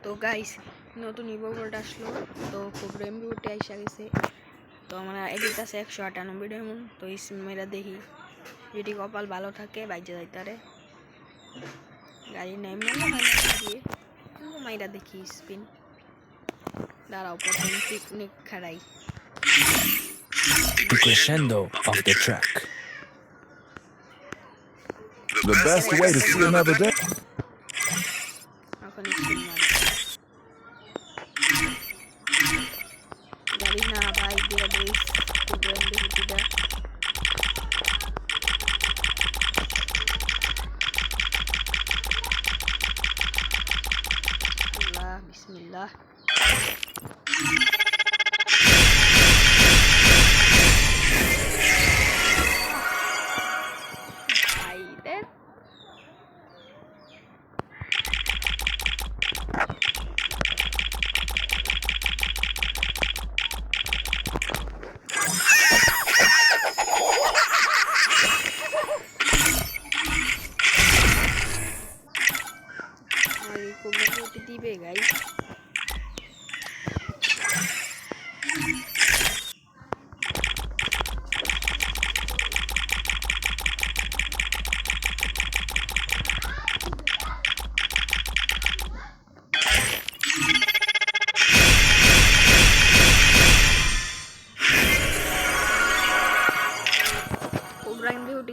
তো গাইস নতুন ইভোল্ট আসলো তো খুব রেমবি উঠে আইসা গেছে। তো আমরা এডিট আছে 198 এমন। তো স্পিন মেরা দেখি যদি কপাল ভালো থাকে বাইজে যাইতারে গাড়ি নেই দিয়ে মাইরা দেখি স্পিন। দাঁড়াও প্রথমে picnic খাড়াই The crescendo of the track. The best way to see another day. এখন স্পিন মারি গাড়ি না ভাই দিয়ে দিস খুব রেমবি উঠিটা আল্লাহ বিসমিল্লাহ। দিবে গাইস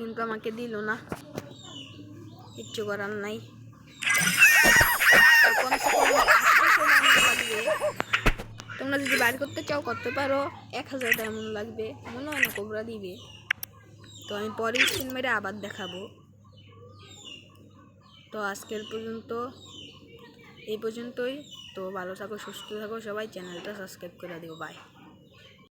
কিন্তু আমাকে দিল না, কিচ্ছু করার নাই। তোমরা যদি বাইর করতে চাও করতে পারো, 1000 ডায়মন্ড লাগবে, মনে হয় না কোবরা দিবে। তো আমি পরে স্পিন মেরে আবার দেখাবো। তো আজকের পর্যন্ত এই পর্যন্তই। তো ভালো থাকো, সুস্থ থাকো সবাই, চ্যানেলটা সাবস্ক্রাইব করে দিও। বাই।